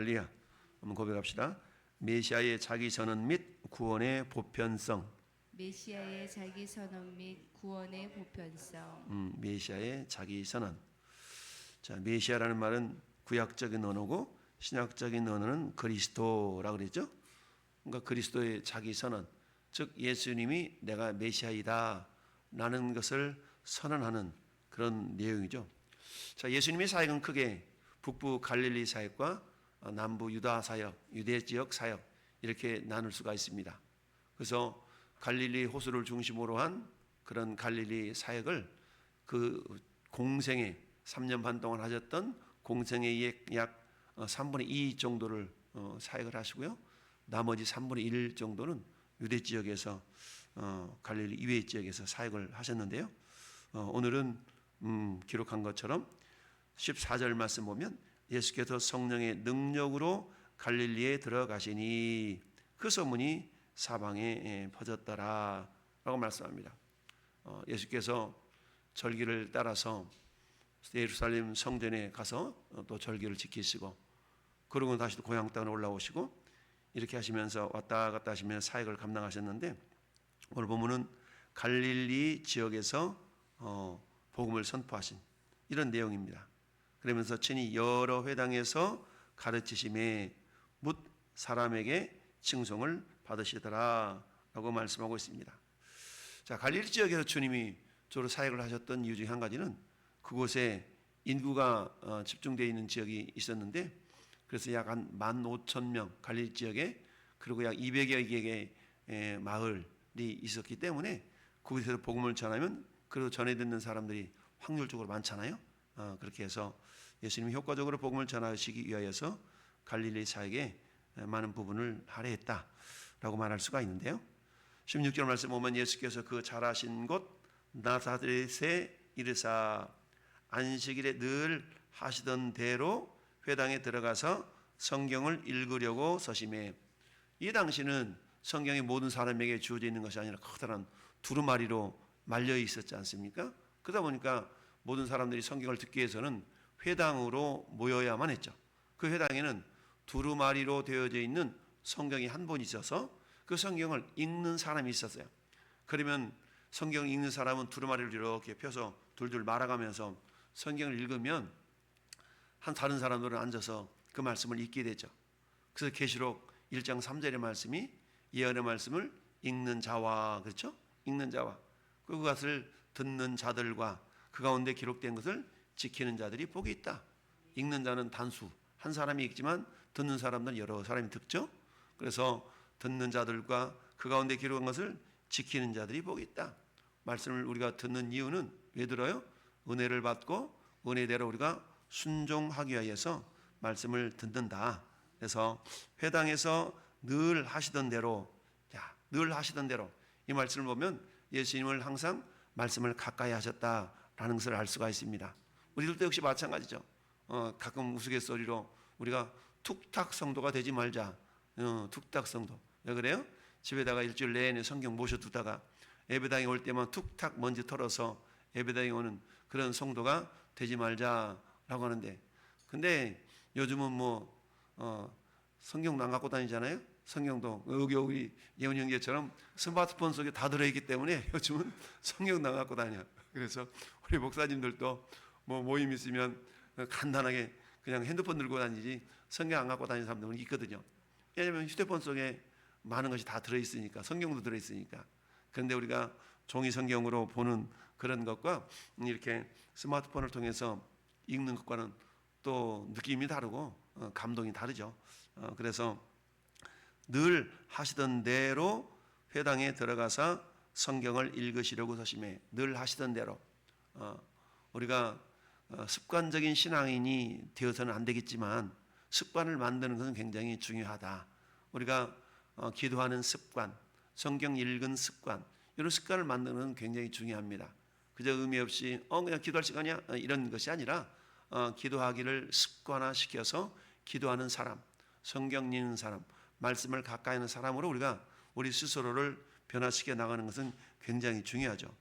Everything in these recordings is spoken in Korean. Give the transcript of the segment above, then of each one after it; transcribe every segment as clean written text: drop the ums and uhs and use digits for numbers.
할렐루야. 한번 고백합시다. 메시아의 자기 선언 및 구원의 보편성. 메시아의 자기 선언 및 구원의 보편성. 메시아의 자기 선언. 자, 메시아라는 말은 구약적인 언어고 신약적인 언어는 그리스도라고 그랬죠. 그러니까 그리스도의 자기 선언, 즉 예수님이 내가 메시아이다 라는 것을 선언하는 그런 내용이죠. 자, 예수님의 사역은 크게 북부 갈릴리 사역과 남부 유다 사역, 유대 지역 사역 이렇게 나눌 수가 있습니다. 그래서 갈릴리 호수를 중심으로 한 그런 갈릴리 사역을 그 공생에 3년 반 동안 하셨던 공생의 약 3분의 2 정도를 사역을 하시고요. 나머지 3분의 1 정도는 유대 지역에서 갈릴리 이외의 지역에서 사역을 하셨는데요. 오늘은 기록한 것처럼 14절 말씀 보면 예수께서 성령의 능력으로 갈릴리에 들어가시니 그 소문이 사방에 퍼졌더라 라고 말씀합니다. 예수께서 절기를 따라서 예루살렘 성전에 가서 또 절기를 지키시고 그러고 다시 또 고향 땅으로 올라오시고 이렇게 하시면서 왔다 갔다 하시면서 사역을 감당하셨는데 오늘 보면은 갈릴리 지역에서 복음을 선포하신 이런 내용입니다. 그러면서 친히 여러 회당에서 가르치심에 묻 사람에게 칭송을 받으시더라 라고 말씀하고 있습니다. 자, 갈릴리 지역에서 주님이 주로 사역을 하셨던 이유 중에 한 가지는 그곳에 인구가 집중되어 있는 지역이 있었는데 그래서 약 한 15,000명 갈릴리 지역에 그리고 약 200여 개의 마을이 있었기 때문에 그곳에서 복음을 전하면 그래도 전해 듣는 사람들이 확률적으로 많잖아요. 그렇게 해서 예수님이 효과적으로 복음을 전하시기 위하여서 갈릴리 사역에 많은 부분을 할애했다라고 말할 수가 있는데요. 16절 말씀 보면 예수께서 그 자라신 곳 나사렛에 이르사 안식일에 늘 하시던 대로 회당에 들어가서 성경을 읽으려고 서심해. 이 당시는 성경이 모든 사람에게 주어져 있는 것이 아니라 커다란 두루마리로 말려 있었지 않습니까? 그러다 보니까 모든 사람들이 성경을 듣기 위해서는 회당으로 모여야만 했죠. 그 회당에는 두루마리로 되어져 있는 성경이 한 권 있어서 그 성경을 읽는 사람이 있었어요. 그러면 성경을 읽는 사람은 두루마리를 이렇게 펴서 둘둘 말아가면서 성경을 읽으면 한 다른 사람들은 앉아서 그 말씀을 읽게 되죠. 그래서 계시록 1장 3절의 말씀이 예언의 말씀을 읽는 자와 그렇죠? 읽는 자와 그것을 듣는 자들과 그 가운데 기록된 것을 지키는 자들이 복이 있다. 읽는 자는 단수 한 사람이 읽지만 듣는 사람들은 여러 사람이 듣죠. 그래서 듣는 자들과 그 가운데 기록한 것을 지키는 자들이 복이 있다. 말씀을 우리가 듣는 이유는 왜 들어요? 은혜를 받고 은혜대로 우리가 순종하기 위해서 말씀을 듣는다. 그래서 회당에서 늘 하시던 대로 늘 하시던 대로 이 말씀을 보면 예수님을 항상 말씀을 가까이 하셨다라는 것을 알 수가 있습니다. 우리들도 역시 마찬가지죠. 가끔 우스갯소리로 우리가 툭탁 성도가 되지 말자. 툭탁 성도. 왜 그래요? 집에다가 일주일 내내 성경 모셔두다가 예배당에 올 때만 툭탁 먼지 털어서 예배당에 오는 그런 성도가 되지 말자라고 하는데 근데 요즘은 성경도 안 갖고 다니잖아요. 성경도 여기 우리 예훈이 형제처럼 스마트폰 속에 다 들어있기 때문에 요즘은 성경도 안 갖고 다녀. 그래서 우리 목사님들도 모임 있으면 간단하게 그냥 핸드폰 들고 다니지 성경 안 갖고 다니는 사람들은 있거든요. 왜냐하면 휴대폰 속에 많은 것이 다 들어있으니까 성경도 들어있으니까. 그런데 우리가 종이 성경으로 보는 그런 것과 이렇게 스마트폰을 통해서 읽는 것과는 또 느낌이 다르고 감동이 다르죠. 그래서 늘 하시던 대로 회당에 들어가서 성경을 읽으시려고 서심해. 늘 하시던 대로 우리가 습관적인 신앙인이 되어서는 안 되겠지만 습관을 만드는 것은 굉장히 중요하다. 우리가 기도하는 습관, 성경 읽은 습관 이런 습관을 만드는 것은 굉장히 중요합니다. 그저 의미 없이 그냥 기도할 시간이야 이런 것이 아니라 기도하기를 습관화시켜서 기도하는 사람, 성경 읽는 사람, 말씀을 가까이 하는 사람으로 우리가 우리 스스로를 변화시켜 나가는 것은 굉장히 중요하죠.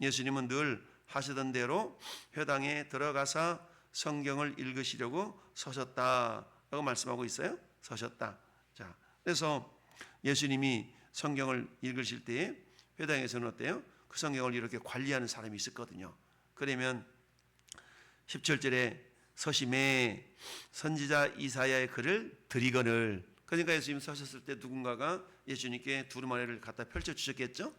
예수님은 늘 하시던 대로 회당에 들어가서 성경을 읽으시려고 서셨다 라고 말씀하고 있어요. 서셨다. 자, 그래서 예수님이 성경을 읽으실 때에 회당에서는 어때요? 그 성경을 이렇게 관리하는 사람이 있었거든요. 그러면 17절에 서심에 선지자 이사야의 글을 드리거늘. 그러니까 예수님 서셨을 때 누군가가 예수님께 두루마리를 갖다 펼쳐 주셨겠죠.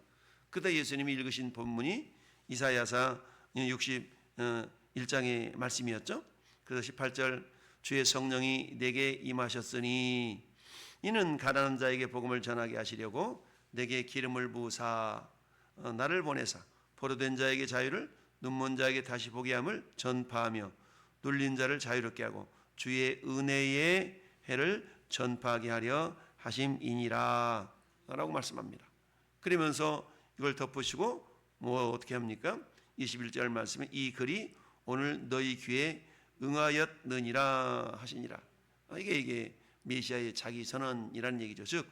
그때 예수님이 읽으신 본문이 이사야서 61장의 말씀이었죠. 그래서 18절 주의 성령이 내게 임하셨으니 이는 가난한 자에게 복음을 전하게 하시려고 내게 기름을 부으사 나를 보내사 포로된 자에게 자유를 눈먼 자에게 다시 보게 함을 전파하며 눌린 자를 자유롭게 하고 주의 은혜의 해를 전파하게 하려 하심이니라 라고 말씀합니다. 그러면서 이걸 덧붙이고 뭐 어떻게 합니까? 21절 말씀에 이 글이 오늘 너희 귀에 응하였느니라 하시니라. 이게 메시아의 자기 선언이라는 얘기죠. 즉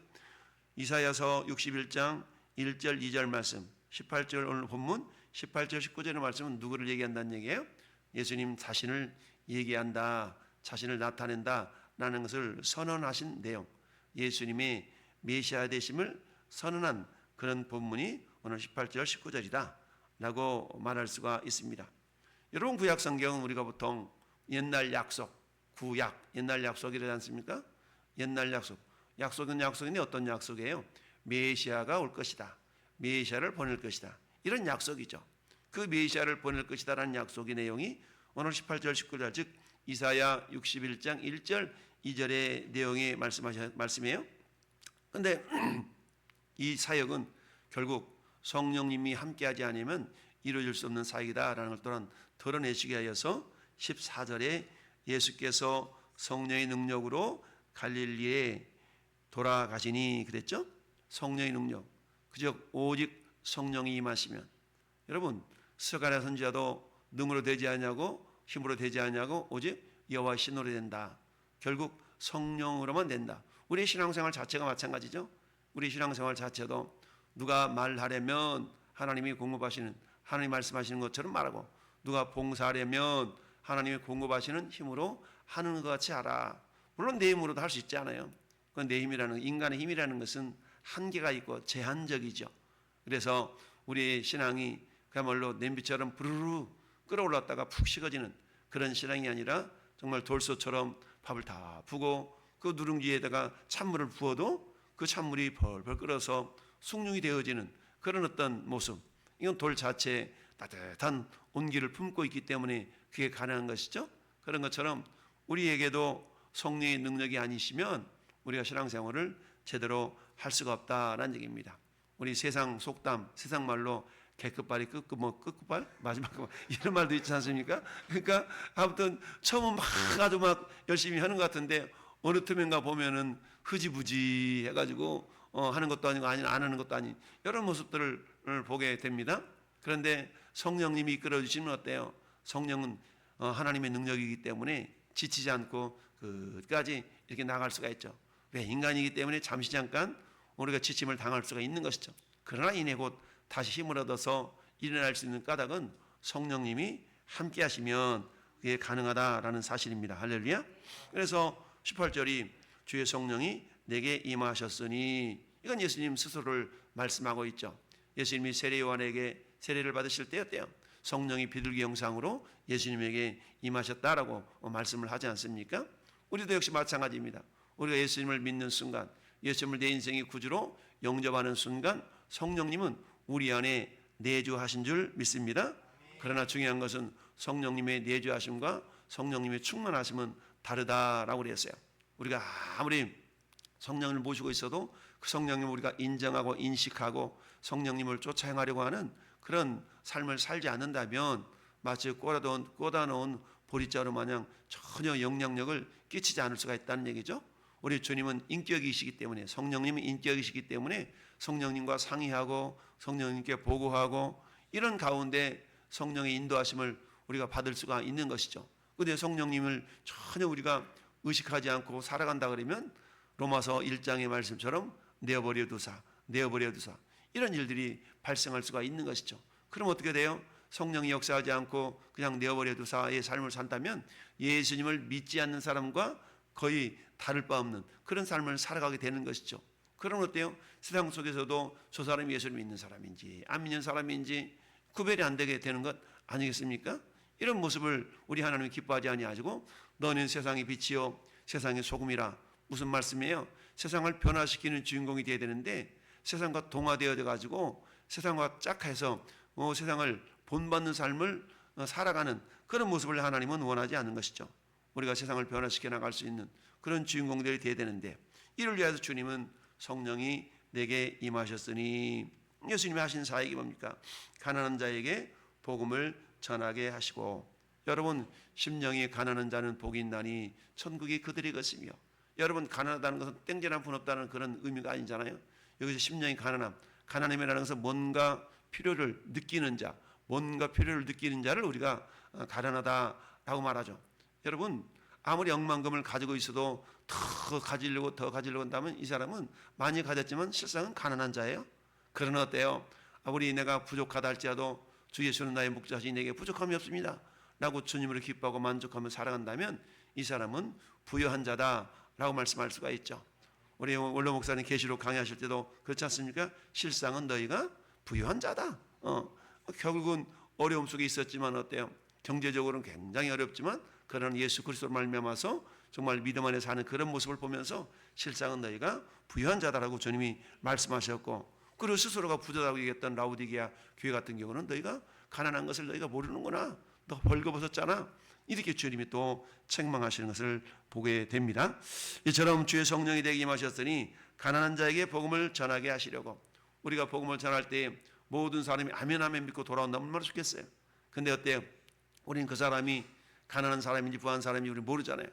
이사야서 61장 1절 2절 말씀 18절 오늘 본문 18절 19절의 말씀은 누구를 얘기한다는 얘기예요? 예수님 자신을 얘기한다, 자신을 나타낸다 라는 것을 선언하신 내용, 예수님의 메시아 되심을 선언한 그런 본문이 오늘 18절 19절이다 라고 말할 수가 있습니다. 여러분 구약 성경은 우리가 보통 옛날 약속, 구약, 옛날 약속이라지 않습니까? 옛날 약속, 약속인데 어떤 약속이에요? 메시아가 올 것이다, 메시아를 보낼 것이다, 이런 약속이죠. 그 메시아를 보낼 것이다라는 약속의 내용이 오늘 18절 19절 즉 이사야 61장 1절 2절의 내용의 말씀이에요. 그런데 이 사역은 결국 성령님이 함께하지 않으면 이루어질 수 없는 사역이다라는 걸 드러내시기 위하여서 14절에 예수께서 성령의 능력으로 갈릴리에 돌아가시니 그랬죠? 성령의 능력, 그저 오직 성령이 임하시면. 여러분 스가랴 선지자도 능으로 되지 않냐고 힘으로 되지 않냐고 오직 여호와 신으로 된다. 결국 성령으로만 된다. 우리 신앙생활 자체가 마찬가지죠. 우리 신앙생활 자체도 누가 말하려면 하나님이 공급하시는, 하나님 말씀하시는 것처럼 말하고, 누가 봉사하려면 하나님이 공급하시는 힘으로 하는 것 같이 하라. 물론 내 힘으로도 할 수 있지 않아요. 그건 내 힘이라는, 인간의 힘이라는 것은 한계가 있고 제한적이죠. 그래서 우리의 신앙이 그야말로 냄비처럼 부르르 끓어올랐다가 푹 식어지는 그런 신앙이 아니라 정말 돌솥처럼 밥을 다 부고 그 누룽지에다가 찬물을 부어도 그 찬물이 벌벌 끓어서 숭늉이 되어지는 그런 어떤 모습, 이건 돌 자체에 따뜻한 온기를 품고 있기 때문에 그게 가능한 것이죠. 그런 것처럼 우리에게도 성령의 능력이 아니시면 우리가 신앙생활을 제대로 할 수가 없다라는 얘기입니다. 우리 세상 속담, 세상 말로 개끝발이 끝끝발 마지막 이런 말도 있지 않습니까? 그러니까 아무튼 처음은 아주 열심히 하는 것 같은데 어느 틈인가 보면은 흐지부지 해가지고 하는 것도 아니고 안 하는 것도 아닌 이런 모습들을 보게 됩니다. 그런데 성령님이 이끌어 주시면 어때요? 성령은 하나님의 능력이기 때문에 지치지 않고 끝까지 이렇게 나갈 수가 있죠. 왜? 인간이기 때문에 잠시 잠깐 우리가 지침을 당할 수가 있는 것이죠. 그러나 이내 곧 다시 힘을 얻어서 일어날 수 있는 까닭은 성령님이 함께 하시면 그게 가능하다라는 사실입니다. 할렐루야. 그래서 18절이 주의 성령이 내게 임하셨으니, 이건 예수님 스스로를 말씀하고 있죠. 예수님이 세례 요한에게 세례를 받으실 때 어때요? 성령이 비둘기 형상으로 예수님에게 임하셨다라고 말씀을 하지 않습니까? 우리도 역시 마찬가지입니다. 우리가 예수님을 믿는 순간, 예수님을 내 인생의 구주로 영접하는 순간 성령님은 우리 안에 내주하신 줄 믿습니다. 그러나 중요한 것은 성령님의 내주하심과 성령님의 충만하심은 다르다라고 그랬어요. 우리가 아무리 성령을 모시고 있어도 그 성령님을 우리가 인정하고 인식하고 성령님을 쫓아 행하려고 하는 그런 삶을 살지 않는다면 마치 꽂아놓은 보리자루 마냥 전혀 영향력을 끼치지 않을 수가 있다는 얘기죠. 우리 주님은 인격이시기 때문에, 성령님은 인격이시기 때문에 성령님과 상의하고 성령님께 보고하고 이런 가운데 성령의 인도하심을 우리가 받을 수가 있는 것이죠. 그런데 성령님을 전혀 우리가 의식하지 않고 살아간다 그러면 로마서 1장의 말씀처럼 내어버려 두사 이런 일들이 발생할 수가 있는 것이죠. 그럼 어떻게 돼요? 성령이 역사하지 않고 그냥 내어버려 두사의 삶을 산다면 예수님을 믿지 않는 사람과 거의 다를 바 없는 그런 삶을 살아가게 되는 것이죠. 그러면 어때요? 세상 속에서도 저 사람이 예수를 믿는 사람인지 안 믿는 사람인지 구별이 안 되게 되는 것 아니겠습니까? 이런 모습을 우리 하나님이 기뻐하지 아니하시고 너는 세상의 빛이요 세상의 소금이라. 무슨 말씀이에요? 세상을 변화시키는 주인공이 되어야 되는데 세상과 동화되어 가지고 세상과 짝해서 세상을 본받는 삶을 살아가는 그런 모습을 하나님은 원하지 않는 것이죠. 우리가 세상을 변화시켜 나갈 수 있는 그런 주인공들이 되어야 되는데 이를 위해서 주님은 성령이 내게 임하셨으니 예수님이 하신 사역이 뭡니까? 가난한 자에게 복음을 전하게 하시고 여러분 심령이 가난한 자는 복이 있나니 천국이 그들의 것이며 여러분 가난하다는 것은 땡전 한 푼 없다는 그런 의미가 아니잖아요. 여기서 심령이 가난함이라는 것은 뭔가 필요를 느끼는 자 뭔가 필요를 느끼는 자를 우리가 가난하다라고 말하죠. 여러분 아무리 억만금을 가지고 있어도 더 가지려고 한다면 이 사람은 많이 가졌지만 실상은 가난한 자예요. 그러나 어때요? 아무리 내가 부족하다 할지라도 주 예수는 나의 목자시니 내게 부족함이 없습니다 라고 주님으로 기뻐하고 만족하며 살아간다면 이 사람은 부유한 자다라고 말씀할 수가 있죠. 우리 원로 목사님 계시록 강의하실 때도 그렇지 않습니까? 실상은 너희가 부유한 자다. 결국은 어려움 속에 있었지만 어때요? 경제적으로는 굉장히 어렵지만 그런 예수 그리스도로 말미암아서 정말 믿음 안에 사는 그런 모습을 보면서 실상은 너희가 부유한 자다라고 주님이 말씀하셨고 그리고 스스로가 부자라고 얘기했던 라우디게아 교회 같은 경우는 너희가 가난한 것을 너희가 모르는구나. 너 벌거벗었잖아. 이렇게 주님이 또 책망하시는 것을 보게 됩니다. 이처럼 주의 성령이 되게 임하셨으니 가난한 자에게 복음을 전하게 하시려고. 우리가 복음을 전할 때 모든 사람이 아멘 아멘 믿고 돌아온다면 얼마나 좋겠어요. 근데 어때요? 우리는 그 사람이 가난한 사람인지 부한 사람인지 우리 모르잖아요.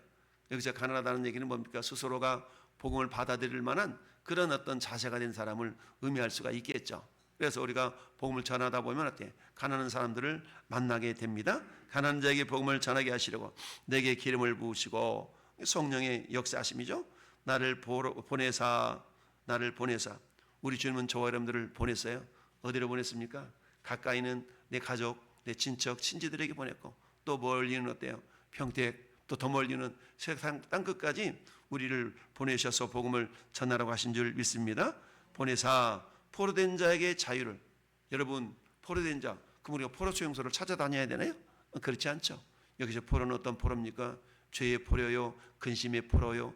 여기서 가난하다는 얘기는 뭡니까? 스스로가 복음을 받아들일 만한 그런 어떤 자세가 된 사람을 의미할 수가 있겠죠. 그래서 우리가 복음을 전하다 보면 어때요? 가난한 사람들을 만나게 됩니다. 가난한 자에게 복음을 전하게 하시려고 내게 기름을 부으시고 성령의 역사하심이죠. 나를 보내사 우리 주님은 저와 여러분들을 보냈어요. 어디로 보냈습니까? 가까이는 내 가족, 내 친척, 친지들에게 보냈고 또 멀리는 어때요? 평택 또 더 멀리는 세상 땅끝까지 우리를 보내셔서 복음을 전하라고 하신 줄 믿습니다. 보내사 포로된 자에게 자유를. 여러분 포로된 자 그럼 우리가 포로 수용소를 찾아다녀야 되나요? 그렇지 않죠. 여기서 포로는 어떤 포로입니까? 죄의 포로요 근심의 포로요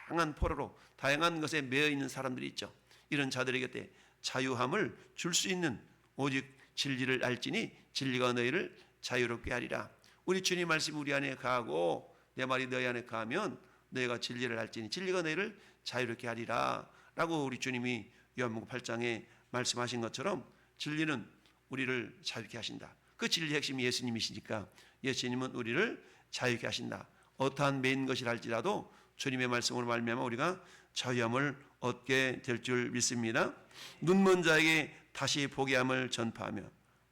다양한 포로로 다양한 것에 매여 있는 사람들이 있죠. 이런 자들에게 자유함을 줄 수 있는 오직 진리를 알지니 진리가 너희를 자유롭게 하리라. 우리 주님 말씀이 우리 안에 가고 내 말이 너희 안에 가면 너희가 진리를 알지니 진리가 너희를 자유롭게 하리라 라고 우리 주님이 요한복음 8장에 말씀하신 것처럼 진리는 우리를 자유롭게 하신다. 그 진리의 핵심이 예수님이시니까 예수님은 우리를 자유롭게 하신다. 어떠한 매인 것이라 할지라도 주님의 말씀으로 말미암아 우리가 자유함을 얻게 될 줄 믿습니다. 눈먼 자에게 다시 보게 함을 전파하며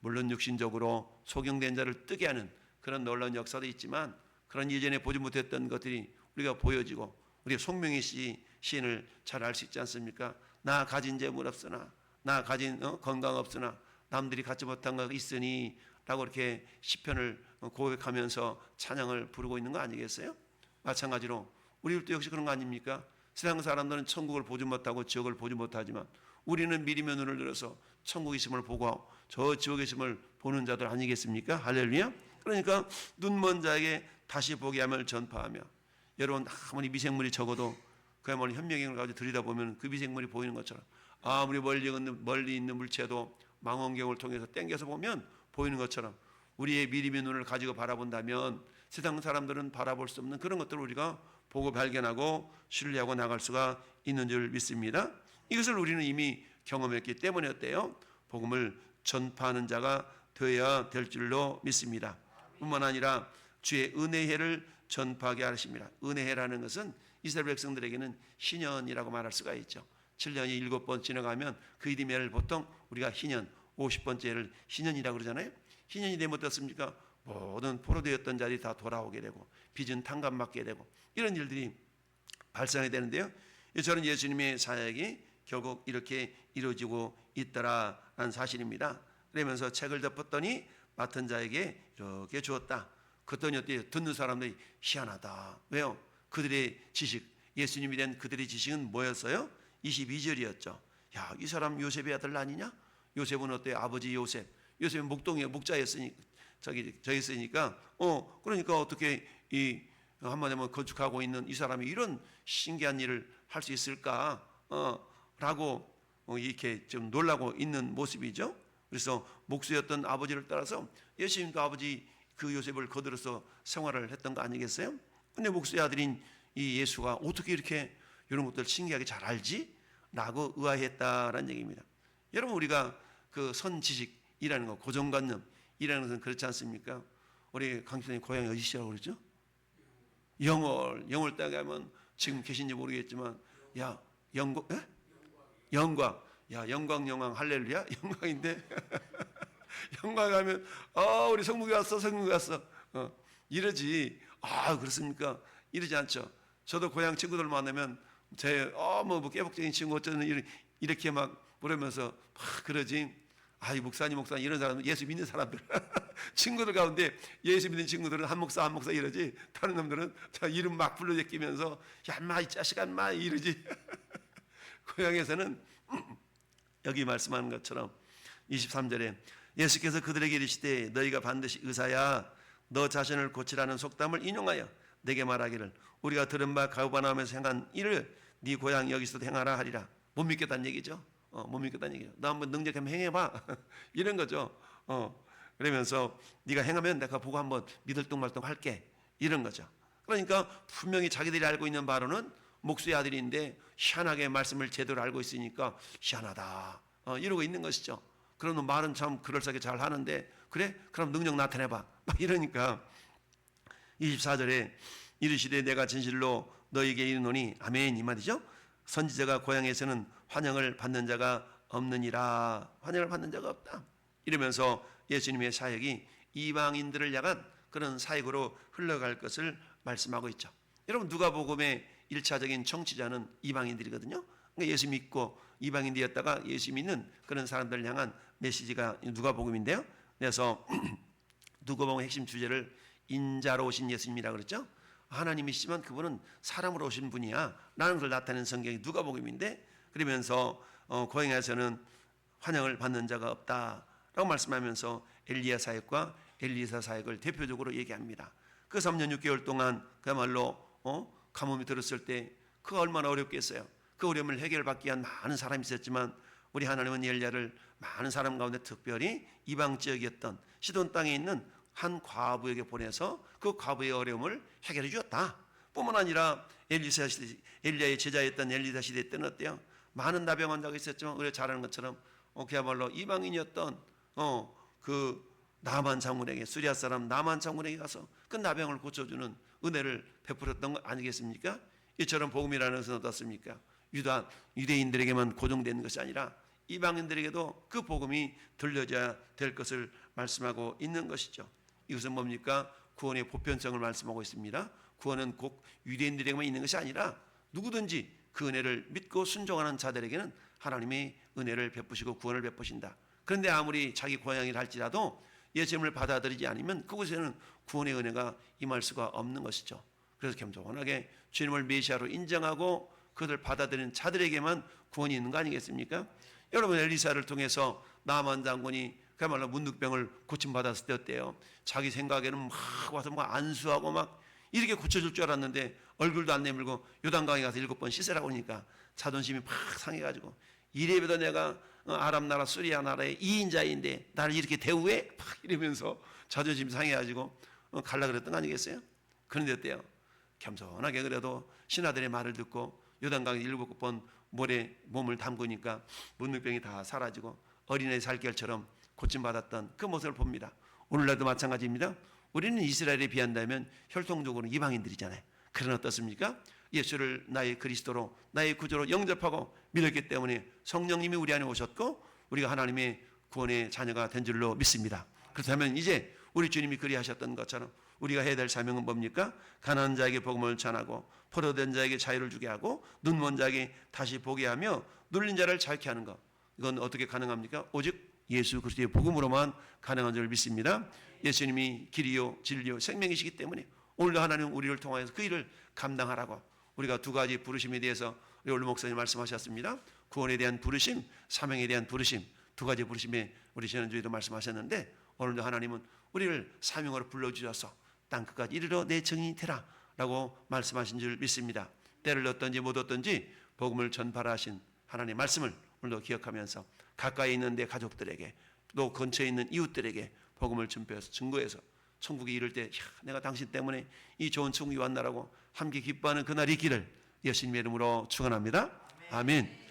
물론 육신적으로 소경된 자를 뜨게 하는 그런 놀라운 역사도 있지만 그런 이전에 보지 못했던 것들이 우리가 보여지고 우리가 송명희 씨 시인을 잘 알 수 있지 않습니까? 나 가진 재물 없으나 나 가진 건강 없으나 남들이 갖지 못한 것 있으니 라고 이렇게 시편을 고백하면서 찬양을 부르고 있는 거 아니겠어요? 마찬가지로 우리도 역시 그런 거 아닙니까? 세상 사람들은 천국을 보지 못하고 지옥을 보지 못하지만 우리는 미리면 눈을 들어서 천국 있음을 보고 저 지옥에 있음을 보는 자들 아니겠습니까? 할렐루야. 그러니까 눈먼 자에게 다시 보게 함을 전파하며 여러분 아무리 미생물이 적어도 그야말로 현미경을 가지고 들여다보면 그 미생물이 보이는 것처럼 아무리 멀리 있는 물체도 망원경을 통해서 땡겨서 보면 보이는 것처럼 우리의 미리면 눈을 가지고 바라본다면 세상 사람들은 바라볼 수 없는 그런 것들을 우리가 보고 발견하고 신뢰하고 나갈 수가 있는 줄 믿습니다. 이것을 우리는 이미 경험했기 때문에 어때요? 복음을 전파하는 자가 되어야 될 줄로 믿습니다. 뿐만 아니라 주의 은혜해를 전파하게 하십니다. 은혜해라는 것은 이스라엘 백성들에게는 희년이라고 말할 수가 있죠. 7년이 7번 지나가면 그 이듬해를 보통 우리가 희년 50번째를 희년이라고 그러잖아요. 희년이 되면 어떻습니까? 모든 포로되었던 자들이 다 돌아오게 되고 빚은 탕감받게 되고 이런 일들이 발생하게 되는데요. 저는 예수님의 사역이 결국 이렇게 이루어지고 있더라라는 사실입니다. 그러면서 책을 덮었더니 맡은 자에게 이렇게 주었다. 그랬더니 어때요? 듣는 사람들이 희한하다. 왜요? 그들의 지식, 예수님이 된 그들의 지식은 뭐였어요? 22절이었죠. 야, 이 사람 요셉의 아들 아니냐? 요셉은 어때요? 아버지 요셉은 목동이에요. 저였으니까 그러니까 어떻게 이 한마디면 건축하고 있는 이 사람이 이런 신기한 일을 할 수 있을까? 라고 이렇게 좀 놀라고 있는 모습이죠. 그래서 목수였던 아버지를 따라서 예수님도 아버지 그 요셉을 거들어서 생활을 했던 거 아니겠어요? 근데 목수의 아들인 이 예수가 어떻게 이렇게 이런 것들 신기하게 잘 알지? 라고 의아했다라는 얘기입니다. 여러분, 우리가 그 선지식이라는 거, 고정관념이라는 것은 그렇지 않습니까? 우리 강수님 고향이 어디시라고 그러죠? 영월 땅에 가면 지금 계신지 모르겠지만 영광, 영광 할렐루야, 영광인데 영광 하면 우리 성국이 왔어 이러지. 그렇습니까? 이러지 않죠. 저도 고향 친구들 만나면 뭐 깨복적인 친구 어쩌는 이렇게 막 부르면서 막 그러지. 목사님 이런 사람, 예수 믿는 사람들 친구들 가운데 예수 믿는 친구들은 한 목사 이러지. 다른 놈들은 이름 막 불러 제끼면서 야, 이 자식아, 이러지. 고향에서는 여기 말씀하는 것처럼 23절에 예수께서 그들에게 이르시되 너희가 반드시 의사야 너 자신을 고치라는 속담을 인용하여 내게 말하기를 우리가 들은 바 가버나움에서 행한 일을 네 고향 여기서도 행하라 하리라. 못 믿겠다는 얘기죠. 못 믿겠다는 얘기죠. 너 한번 능력 한번 행해봐. 이런 거죠. 그러면서 네가 행하면 내가 보고 한번 믿을뚱말뚱 할게. 이런 거죠. 그러니까 분명히 자기들이 알고 있는 바로는 목수의 아들인데 희한하게 말씀을 제대로 알고 있으니까 희한하다. 이러고 있는 것이죠. 그러면 말은 참 그럴싸하게 잘 하는데 그래? 그럼 능력 나타내봐. 막 이러니까 24절에 이르시되 내가 진실로 너에게 이르노니 아멘 이 말이죠. 선지자가 고향에서는 환영을 받는 자가 없느니라. 환영을 받는 자가 없다. 이러면서 예수님의 사역이 이방인들을 향한 그런 사역으로 흘러갈 것을 말씀하고 있죠. 여러분, 누가복음의 1차적인 청취자는 이방인들이거든요. 그러니까 예수 믿고 이방인 되었다가 예수 믿는 그런 사람들을 향한 메시지가 누가복음인데요. 그래서 누가복음의 핵심 주제를 인자로 오신 예수님이라고 그랬죠. 하나님이시지만 그분은 사람으로 오신 분이야 라는 걸 나타내는 성경이 누가복음인데, 그러면서 고향에서는 환영을 받는 자가 없다라고 말씀하면서 엘리야 사역과 엘리사 사역을 대표적으로 얘기합니다. 그 3년 6개월 동안 그야말로 가뭄이 들었을 때 그가 얼마나 어렵겠어요. 그 어려움을 해결받기 위한 많은 사람이 있었지만 우리 하나님은 엘리야를 많은 사람 가운데 특별히 이방 지역이었던 시돈 땅에 있는 한 과부에게 보내서 그 과부의 어려움을 해결해 주었다. 뿐만 아니라 엘리야의 제자였던 엘리사 시대 때는 어때요? 많은 나병 환자가 있었지만 우리가 잘 아는 것처럼 그야말로 이방인이었던 그 나만 장군에게, 수리아 사람 나만 장군에게 가서 그 나병을 고쳐주는 은혜를 베풀었던 거 아니겠습니까? 이처럼 복음이라는 것은 어떻습니까? 유대인들에게만 고정된 것이 아니라 이방인들에게도 그 복음이 들려져야 될 것을 말씀하고 있는 것이죠. 이것은 뭡니까? 구원의 보편성을 말씀하고 있습니다. 구원은 꼭 유대인들에게만 있는 것이 아니라 누구든지 그 은혜를 믿고 순종하는 자들에게는 하나님의 은혜를 베푸시고 구원을 베푸신다. 그런데 아무리 자기 고향이라 할지라도 예수님을 받아들이지 않으면 그곳에는 구원의 은혜가 임할 수가 없는 것이죠. 그래서 겸손하게 주님을 메시아로 인정하고 그들을 받아들이는 자들에게만 구원이 있는 거 아니겠습니까? 여러분, 엘리사를 통해서 나만 장군이 그야말로 문득병을 고침받았을 때 어때요? 자기 생각에는 막 와서 막 안수하고 막 이렇게 고쳐줄 줄 알았는데 얼굴도 안 내밀고 요단강에 가서 7번 씻으라고 하니까 자존심이 팍 상해가지고 이래봬도 내가 아람 나라 수리아 나라의 2인자인데 나를 이렇게 대우해? 막 이러면서 자존심 상해가지고 갈라 그랬던 거 아니겠어요? 그런데 어때요? 겸손하게 그래도 신하들의 말을 듣고 요단강에 7번 모래 몸을 담그니까 문득병이 다 사라지고 어린애 살결처럼 고침받았던 그 모습을 봅니다. 오늘날도 마찬가지입니다. 우리는 이스라엘에 비한다면 혈통적으로 이방인들이잖아요. 그러나 어떻습니까? 예수를 나의 그리스도로 나의 구주로 영접하고 믿었기 때문에 성령님이 우리 안에 오셨고 우리가 하나님의 구원의 자녀가 된 줄로 믿습니다. 그렇다면 이제 우리 주님이 그리하셨던 것처럼 우리가 해야 될 사명은 뭡니까? 가난한 자에게 복음을 전하고 포로된 자에게 자유를 주게 하고 눈먼 자에게 다시 보게 하며 눌린 자를 자유케 하는 것. 이건 어떻게 가능합니까? 오직 예수 그리스도의 복음으로만 가능한 줄 믿습니다. 예수님이 길이요 진리요 생명이시기 때문에 오늘도 하나님은 우리를 통하여서 그 일을 감당하라고 우리가 두 가지 부르심에 대해서 우리 올루 목사님 말씀하셨습니다. 구원에 대한 부르심, 사명에 대한 부르심, 두 가지 부르심에 우리 지난주에도 말씀하셨는데 오늘도 하나님은 우리를 사명으로 불러주셔서 땅 끝까지 이르러 내 증인이 되라 라고 말씀하신 줄 믿습니다. 때를 얻든지 못 얻든지 복음을 전파하신 하나님의 말씀을 오늘도 기억하면서 가까이 있는 내 가족들에게 또 근처에 있는 이웃들에게 복음을 전파해서 증거해서 천국에 이를 때 내가 당신 때문에 이 좋은 천국이 왔나라고 함께 기뻐하는 그날이 있기를 예수님의 이름으로 축원합니다. 아멘.